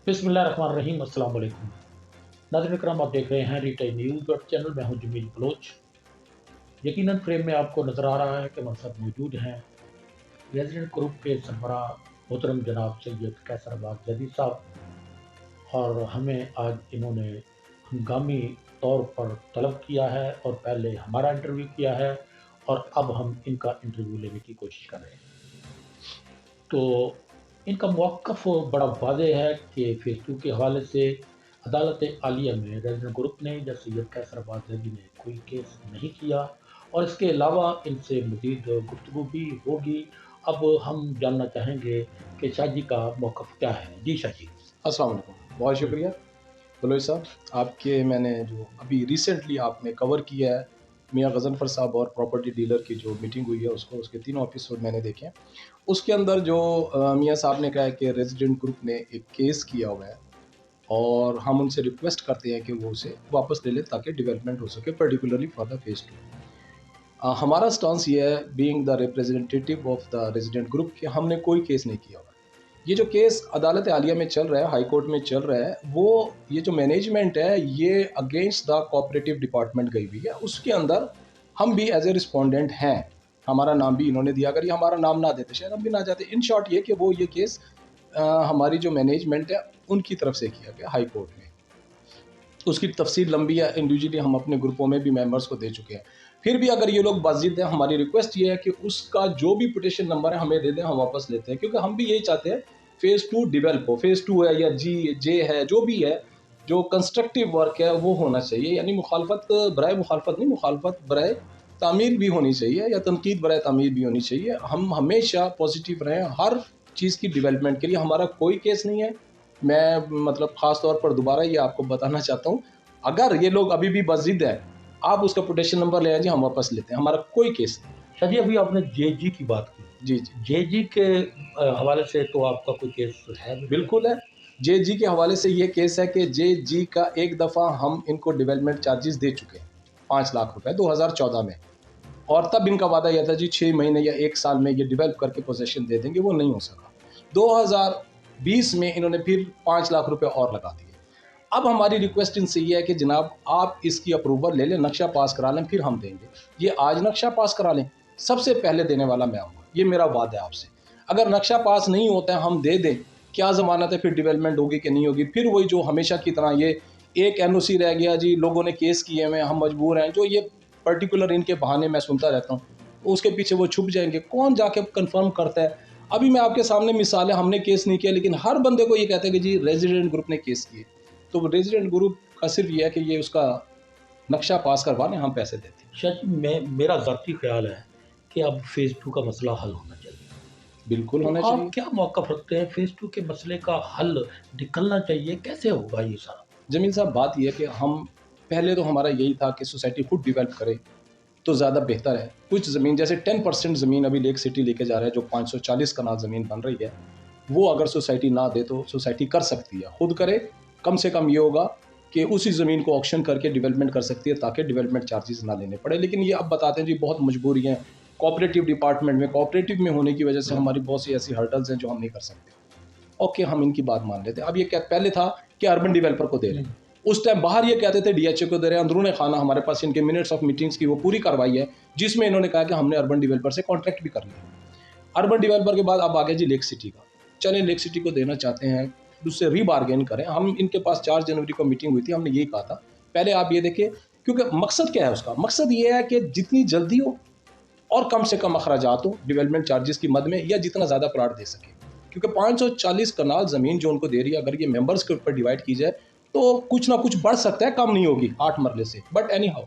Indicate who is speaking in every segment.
Speaker 1: बिस्मिल्लाहिर्रहमानिर्रहीम। अस्सलाम वालेकुम। नाज़रीन इकराम, आप देख रहे हैं रिटेल न्यूज़ डॉट चैनल। मैं हूं जमील बलोच। यकीनन फ्रेम में आपको नज़र आ रहा है कि हमारे साथ मौजूद हैं रेजिडेंट ग्रुप के सरबराह मोहतरम जनाब सैयद कैसर जदी साहब, और हमें आज इन्होंने हंगामी तौर पर तलब किया है और पहले हमारा इंटरव्यू किया है और अब हम इनका इंटरव्यू लेने की कोशिश कर रहे हैं। तो इनका मौक़िफ़ बड़ा वाज़ेह है कि फ़ेज़ 2 के हवाले से अदालत आलिया में रेज़िडेंट ग्रुप ने या सैयद कैसर अब्बास ने कोई केस नहीं किया, और इसके अलावा इनसे मज़ीद गुफ्तगू भी होगी। अब हम जानना चाहेंगे कि शाह जी का मौक़िफ़ क्या है? जी शाह जी।
Speaker 2: अस्सलाम वालेकुम, बहुत
Speaker 1: जी।
Speaker 2: शुक्रिया बलोच साहब। आपके मैंने जो अभी रिसेंटली आपने कवर किया है मियाँ गज़नफ़र साहब और प्रॉपर्टी डीलर की जो मीटिंग हुई है उसके तीनों एपिसोड मैंने देखे हैं। उसके अंदर जो मियाँ साहब ने कहा है कि रेज़िडेंट ग्रुप ने एक केस किया हुआ है और हम उनसे रिक्वेस्ट करते हैं कि वो उसे वापस ले लें ताकि डेवलपमेंट हो सके, पर्टिकुलरली फॉर द फेज़ 2। हमारा स्टांस ये है, being the representative of the resident group, कि हमने कोई केस नहीं किया हुआ। ये जो केस अदालत आलिया में चल रहा है, हाई कोर्ट में चल रहा है, वो ये जो मैनेजमेंट है ये अगेंस्ट द कोऑपरेटिव डिपार्टमेंट गई हुई है। उसके अंदर हम भी एज ए रिस्पोंडेंट हैं, हमारा नाम भी इन्होंने दिया। अगर ये हमारा नाम ना देते शायद हम भी ना जाते। इन शॉर्ट ये कि वो ये केस हमारी जो मैनेजमेंट है उनकी तरफ से किया गया हाई कोर्ट में। उसकी तफसील लंबी है, इंडिविजुअली हम अपने ग्रुपों में भी मेंबर्स को दे चुके हैं। फिर भी अगर ये लोग बाज़िद हैं, हमारी रिक्वेस्ट ये है कि उसका जो भी पिटिशन नंबर है हमें दे दें, हम वापस लेते हैं, क्योंकि हम भी यही चाहते हैं फेज़ 2 डेवलप हो। फेज़ 2 है या जे है, जो भी है, जो कंस्ट्रक्टिव वर्क है वो होना चाहिए। यानी मुखालफत बराए मुखालफत नहीं, मुखालफत बराए तामीर भी होनी चाहिए, या तनकीद बराए तामीर भी होनी चाहिए। हम हमेशा पॉजिटिव रहें हर चीज़ की डेवलपमेंट के लिए। हमारा कोई केस नहीं है। मैं मतलब ख़ास तौर पर दोबारा ये आपको बताना चाहता हूँ, अगर ये लोग अभी भी बज़िद हैं, आप उसका पिटिशन नंबर ले आइए, हम वापस लेते हैं, हमारा कोई केस नहीं।
Speaker 1: शाह जी, अभी आपने जेजी की बात की।
Speaker 2: जी, जी।
Speaker 1: जेजी के हवाले से तो आपका कोई केस है भी?
Speaker 2: बिल्कुल है। जेजी के हवाले से ये केस है कि जेजी का एक दफ़ा हम इनको डेवलपमेंट चार्जेस दे चुके हैं, 5 लाख रुपए 2014 में, और तब इनका वादा यह था जी 6 महीने या 1 साल में ये डेवलप करके पोज़ेशन दे देंगे, वो नहीं हो सका। 2020 में इन्होंने फिर 5 लाख रुपए और लगा दिए। अब हमारी रिक्वेस्ट इनसे ये है कि जनाब आप इसकी अप्रूवल ले लें, नक्शा पास करा लें, फिर हम देंगे। ये आज नक्शा पास करा लें, सबसे पहले देने वाला मैं आऊँगा, ये मेरा वादा है आपसे। अगर नक्शा पास नहीं होता है, हम दे दें, क्या ज़मानत है फिर डेवलपमेंट होगी कि नहीं होगी। फिर वही जो हमेशा की तरह ये एक एनओसी रह गया जी, लोगों ने केस किए हुए हैं, हम मजबूर हैं, जो ये पर्टिकुलर इनके बहाने मैं सुनता रहता हूँ, उसके पीछे वो छुप जाएंगे। कौन जाके कन्फर्म करता है? अभी मैं आपके सामने मिसाल है, हमने केस नहीं किया, लेकिन हर बंदे को ये कहते हैं कि जी रेजिडेंट ग्रुप ने केस किए। तो रेजिडेंट ग्रुप का सिर्फ ये है कि ये उसका नक्शा पास करवा लें, हम पैसे देते हैं।
Speaker 1: शायद मेरा ज़ाती ख़्याल है कि अब फ़ेज़ 2 का मसला हल होना चाहिए।
Speaker 2: बिल्कुल
Speaker 1: तो
Speaker 2: होना
Speaker 1: आप
Speaker 2: चाहिए।
Speaker 1: क्या मौक़िफ़ रखते हैं? फ़ेज़ 2 के मसले का हल निकलना चाहिए, कैसे होगा ये सारा?
Speaker 2: जमील साहब, बात ये है कि हम पहले तो हमारा यही था कि सोसाइटी खुद डेवलप करे तो ज़्यादा बेहतर है। कुछ ज़मीन जैसे 10% ज़मीन अभी लेक सिटी लेके जा रहा है, जो 540 कनाल ज़मीन बन रही है, वो अगर सोसाइटी ना दे तो सोसाइटी कर सकती है, खुद करे। कम से कम ये होगा कि उसी ज़मीन को ऑक्शन करके डेवलपमेंट कर सकती है, ताकि डेवलपमेंट चार्जेस ना लेने पड़े। लेकिन ये अब बताते हैं जी बहुत मजबूरी है, कोऑपरेटिव डिपार्टमेंट में, कोऑपरेटिव में होने की वजह से हमारी बहुत सी ऐसी हर्डल्स हैं जो हम नहीं कर सकते। ओके, हम इनकी बात मान लेते हैं। अब ये क्या, पहले था कि अर्बन डेवलपर को दे रहे हैं, उस टाइम बाहर ये कहते थे डीएचए को दे रहे हैं। अंदरूनी खाना हमारे पास इनके मिनट्स ऑफ मीटिंग्स की वो पूरी कार्रवाई है, जिसमें इन्होंने कहा कि हमने अर्बन डेवलपर से कॉन्ट्रैक्ट भी कर लिया। अर्बन डेवलपर के बाद अब आ गया जी लेक सिटी का। चलें, लेक सिटी को देना चाहते हैं, उससे रीबार्गेन करें। हम इनके पास 4 जनवरी को मीटिंग हुई थी, हमने यही कहा था। पहले आप ये देखिए, क्योंकि मकसद क्या है उसका? मकसद ये है कि जितनी जल्दी हो और कम से कम अखराजात हो डेवलपमेंट चार्जेस की मद में, या जितना ज़्यादा प्लाट दे सके। क्योंकि 540 कनाल ज़मीन जो उनको दे रही है, अगर ये मेंबर्स के ऊपर डिवाइड की जाए तो कुछ ना कुछ बढ़ सकता है, कम नहीं होगी 8 मरले से। बट एनी हाउ,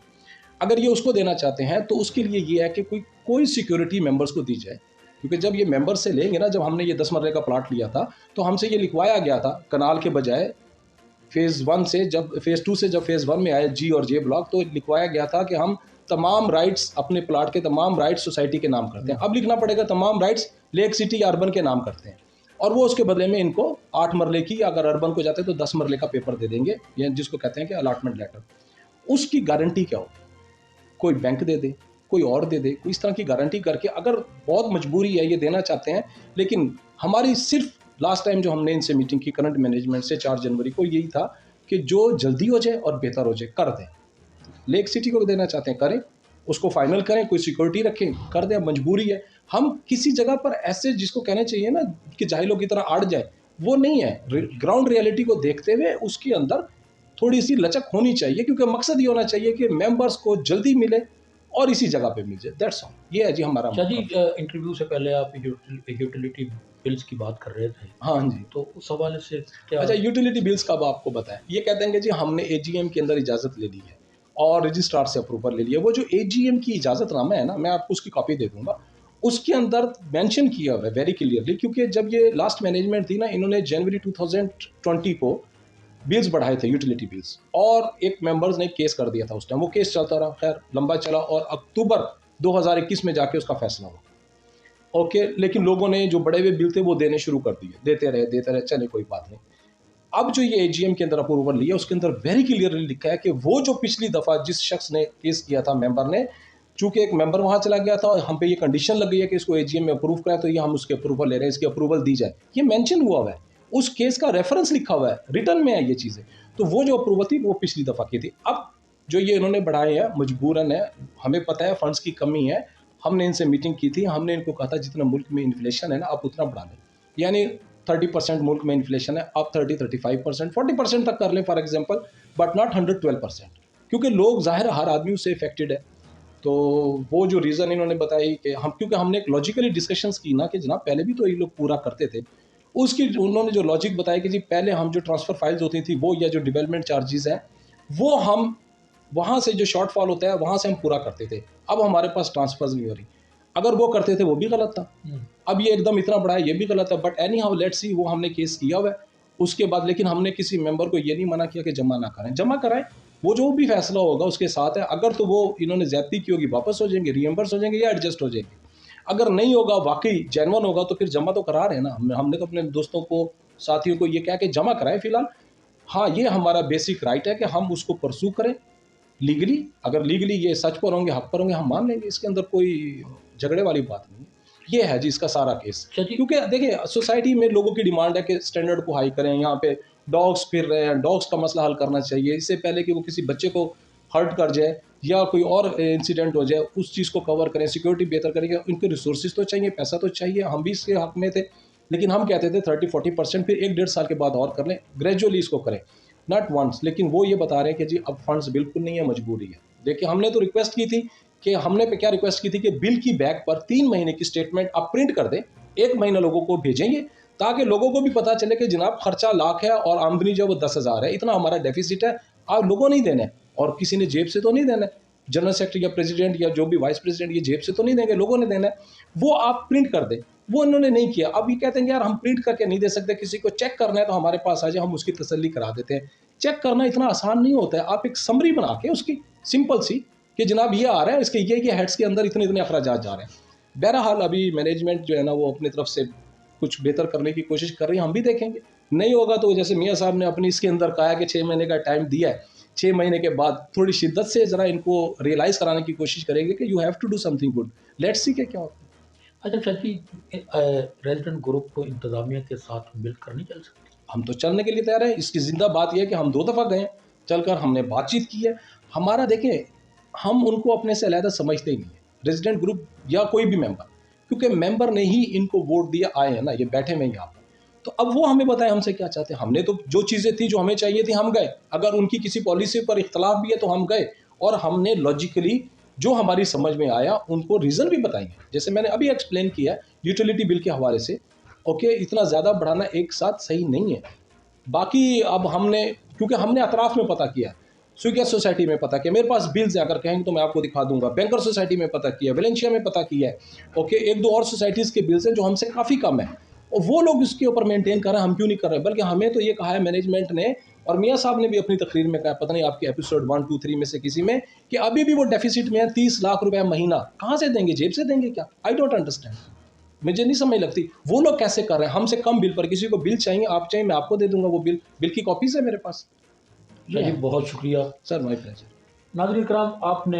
Speaker 2: अगर ये उसको देना चाहते हैं तो उसके लिए ये है कि कोई कोई सिक्योरिटी मेंबर्स को दी जाए। क्योंकि जब ये मेंबर से लेंगे ना, जब हमने ये 10 मरले का प्लाट लिया था तो हमसे ये लिखवाया गया था कनाल के बजाय, फेज़ 1 से जब फेज़ 2 से जब फेज़ 1 में आए जी और जे ब्लॉक, तो लिखवाया गया था कि हम तमाम राइट्स, अपने प्लाट के तमाम राइट्स सोसाइटी के नाम करते हैं। अब लिखना पड़ेगा तमाम राइट्स लेक सिटी या अर्बन के नाम करते हैं, और वो उसके बदले में इनको 8 मरले की, अगर अर्बन को जाते तो 10 मरले का पेपर दे देंगे, या जिसको कहते हैं कि अलॉटमेंट लेटर। उसकी गारंटी क्या हो? कोई बैंक दे दे, कोई और दे दे, कोई इस तरह की गारंटी करके, अगर बहुत मजबूरी है ये देना चाहते हैं, लेकिन हमारी सिर्फ लास्ट टाइम जो हमने इनसे मीटिंग की करंट मैनेजमेंट से 4 जनवरी को, यही था कि जो जल्दी हो जाए और बेहतर हो जाए कर दें। लेक सिटी को देना चाहते हैं करें, उसको फाइनल करें, कोई सिक्योरिटी रखें, कर दें, मजबूरी है। हम किसी जगह पर ऐसे जिसको कहना चाहिए ना कि जाहिलों की तरह अड़ जाए, वो नहीं है। ग्राउंड रियलिटी को देखते हुए उसके अंदर थोड़ी सी लचक होनी चाहिए, क्योंकि मकसद ये होना चाहिए कि मेंबर्स को जल्दी मिले और इसी जगह पे मिल जाए। That's all. ये है जी हमारा
Speaker 1: अच्छा जी,
Speaker 2: मतलब।
Speaker 1: इंटरव्यू से पहले आप यूटिलिटी बिल्स की बात कर रहे थे,
Speaker 2: हाँ जी।
Speaker 1: तो उस हवाले से क्या?
Speaker 2: अच्छा, यूटिलिटी बिल्स का अब आपको बताएं। ये कहते हैं कि जी हमने एजीएम के अंदर इजाज़त ले ली है और रजिस्ट्रार से अप्रूवल ले लिया। वो जो एजीएम की इजाज़तनामा है ना, मैं आपको उसकी कॉपी दे दूंगा। उसके अंदर मेंशन किया हुआ है वेरी क्लियरली, क्योंकि जब ये लास्ट मैनेजमेंट थी ना, इन्होंने जनवरी 2020 को बिल्स बढ़ाए थे, यूटिलिटी बिल्स, और एक मेंबर्स ने केस कर दिया था उस टाइम। वो केस चलता रहा, खैर लंबा चला, और अक्टूबर 2021 में जाके उसका फैसला हुआ। ओके, लेकिन लोगों ने जो बड़े हुए बिल थे वो देने शुरू कर दिए, देते रहे, चले कोई बात नहीं। अब जो ये एजीएम के अंदर अप्रूवल लिया, उसके अंदर वेरी क्लियरली लिखा है कि वो जो पिछली दफ़ा जिस शख्स ने केस किया था, मेंबर ने, चूंकि एक मेंबर वहां चला गया था और हम पे ये कंडीशन लग गई है कि इसको एजीएम में अप्रूव कराएं, तो ये हम उसके अप्रूवल ले रहे हैं, इसकी अप्रूवल दी जाए। ये मेंशन हुआ हुआ है, उस केस का रेफरेंस लिखा हुआ है, रिटर्न में है ये चीज़ें। तो वो जो अप्रूवल थी वो पिछली दफ़ा की थी। अब जो ये इन्होंने बढ़ाए हैं मजबूरन है, हमें पता है फंड्स की कमी है। हमने इनसे मीटिंग की थी, हमने इनको कहा था जितना मुल्क में इन्फ्लेशन है ना, आप उतना बढ़ा लें। यानी 30% मुल्क में इन्फ्लेशन है, आप 30-35%, 40% तक कर लें फॉर एग्जांपल, बट नॉट 112%, क्योंकि लोग, जाहिर हर आदमी उससे इफेक्टेड है। तो वो जो रीज़न इन्होंने बताई कि हम, क्योंकि हमने एक लॉजिकली डिस्कशंस की ना कि जनाब पहले भी तो ये लोग पूरा करते थे, उसकी उन्होंने जो लॉजिक बताया कि जी पहले हम जो ट्रांसफ़र फाइल्स होती थी वो, या जो डेवलपमेंट चार्जेस हैं वो, हम वहाँ से जो शॉर्टफॉल होता है वहाँ से हम पूरा करते थे। अब हमारे पास ट्रांसफर्स नहीं हो रही, अगर वो करते थे वो भी गलत था। अब ये एकदम इतना बड़ा है, ये भी गलत है। But any how let's see, वो हमने केस किया हुआ है उसके बाद। लेकिन हमने किसी मेंबर को ये नहीं मना किया कि जमा ना करें, जमा कराएं, वो जो भी फैसला होगा उसके साथ है। अगर तो वो इन्होंने ज्यादती की होगी, वापस हो जाएंगे, रीएम्बर्स हो जाएंगे या एडजस्ट हो जाएंगे। अगर नहीं होगा, वाकई जेन्युइन होगा, तो फिर जमा तो करा रहे हैं ना। हमने तो अपने दोस्तों को, साथियों को ये कहा कि जमा कराएं फिलहाल। हाँ, ये हमारा बेसिक राइट है कि हम उसको परसू करें लीगली। अगर लीगली ये सच पर होंगे, हक पर होंगे, हम मान लेंगे, इसके अंदर कोई झगड़े वाली बात नहीं है। ये है जी इसका सारा केस।
Speaker 1: अच्छा जी।
Speaker 2: क्योंकि देखिए सोसाइटी में लोगों की डिमांड है कि स्टैंडर्ड को हाई करें। यहाँ पे डॉग्स फिर रहे हैं, डॉग्स का मसला हल करना चाहिए, इससे पहले कि वो किसी बच्चे को हर्ट कर जाए या कोई और इंसिडेंट हो जाए, उस चीज़ को कवर करें, सिक्योरिटी बेहतर करेंगे। उनके रिसोर्सेज तो चाहिए, पैसा तो चाहिए, हम भी इसके हक में थे। लेकिन हम कहते थे 30-40%, फिर 1-1.5 साल के बाद और कर लें, ग्रेजुअली इसको करें, नॉट वंस। लेकिन वो ये बता रहे हैं कि जी अब फंड्स बिल्कुल नहीं है, मजबूरी है। देखिए हमने तो रिक्वेस्ट की थी कि, हमने पे क्या रिक्वेस्ट की थी कि बिल की बैक पर 3 महीने की स्टेटमेंट आप प्रिंट कर दें, 1 महीना लोगों को भेजेंगे, ताकि लोगों को भी पता चले कि जनाब खर्चा लाख है और आमदनी जो वो 10,000 है, इतना हमारा डेफिसिट है, आप लोगों नहीं देना है। और किसी ने जेब से तो नहीं देना है, जनरल सेक्रेटरी या प्रेसिडेंट या जो भी वाइस प्रेसिडेंट ये जेब से तो नहीं देंगे, लोगों ने देना है। वो आप प्रिंट कर दें, वो इन्होंने नहीं किया। अब ये कहते हैं यार हम प्रिंट करके नहीं दे सकते, किसी को चेक करना है तो हमारे पास आ जाए, हम उसकी तसल्ली करा देते हैं। चेक करना इतना आसान नहीं होता है। आप एक समरी बना के उसकी सिंपल सी कि जनाब ये आ रहा है, इसके ये हेड्स के अंदर इतने इतने अखराजात जा रहे हैं। बहरहाल अभी मैनेजमेंट जो है ना वो अपनी तरफ से कुछ बेहतर करने की कोशिश कर रही है, हम भी देखेंगे। नहीं होगा तो जैसे मियाँ साहब ने अपनी इसके अंदर कहा है कि 6 महीने का टाइम दिया है, 6 महीने के बाद थोड़ी शिद्दत से ज़रा इनको रियलाइज़ कराने की कोशिश करेंगे कि you have to do something good. Let's see क्या होता है।
Speaker 1: अच्छा सची, रेजिडेंट ग्रुप को इंतजामिया के साथ मिलकर नहीं चल सकती?
Speaker 2: हम तो चलने के लिए तैयार हैं। इसकी जिंदा बात यह है कि हम 2 दफ़ा गए, चलकर हमने बातचीत की है। हमारा देखिए, हम उनको अपने से अलहदा समझते ही नहीं है, रेजिडेंट ग्रुप या कोई भी मेंबर, क्योंकि मेंबर ने ही इनको वोट दिया, आए हैं ना, ये बैठे हुए हैं यहाँ पर। तो अब वो हमें बताएं हमसे क्या चाहते हैं। हमने तो जो चीज़ें थी जो हमें चाहिए थी हम गए, अगर उनकी किसी पॉलिसी पर इख्तलाफ भी है तो हम गए, और हमने लॉजिकली जो हमारी समझ में आया उनको रीज़न भी बताएंगे। जैसे मैंने अभी एक्सप्लेन किया यूटिलिटी बिल के हवाले से, ओके, इतना ज़्यादा बढ़ाना एक साथ सही नहीं है। बाकी अब हमने, क्योंकि हमने अतराफ़ में पता किया, स्विगिया सोसाइटी में पता किया, मेरे पास बिल्स है, अगर कहेंगे तो मैं आपको दिखा दूंगा। बैंकर सोसाइटी में पता किया, वेलेंशिया में पता किया है, ओके, 1-2 और सोसाइटीज़ के बिल्स हैं जो हमसे काफ़ी कम है, और वो लोग इसके ऊपर मेंटेन कर रहे हैं, हम क्यों नहीं कर रहे। बल्कि हमें तो ये कहा है मैनेजमेंट ने, और मियाँ साहब ने भी अपनी तकरीर में कहा, पता नहीं आपके एपिसोड 1, 2, 3 में से किसी में, कि अभी भी वो डेफिसिट में है, 30 लाख रुपए महीना। कहाँ से देंगे, जेब से देंगे क्या? आई डोंट अंडरस्टैंड, मुझे नहीं समझ लगती वो लोग कैसे कर रहे हैं हमसे कम बिल पर। किसी को बिल चाहिए, आप चाहिए, मैं आपको दे दूंगा, वो बिल की कॉपीज है मेरे पास।
Speaker 1: अच्छा जी, बहुत शुक्रिया।
Speaker 2: Sir, my pleasure.
Speaker 1: नाज़रीन कराम, आपने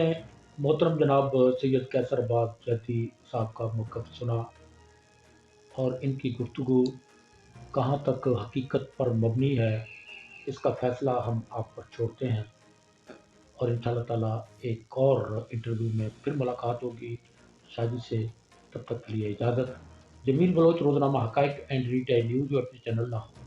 Speaker 1: मोहतरम जनाब सैयद कैसरबाग जैती साहब का मौक़िफ़ सुना और इनकी गुफ्तगू कहाँ तक हकीकत पर मबनी है, इसका फ़ैसला हम आप पर छोड़ते हैं। और इंशाअल्लाह ताला एक और इंटरव्यू में फिर मुलाकात होगी शादी से। तब तक के लिए इजाज़त। Jameel Baloch, Roznama Haqaiq and retail news, your channel now.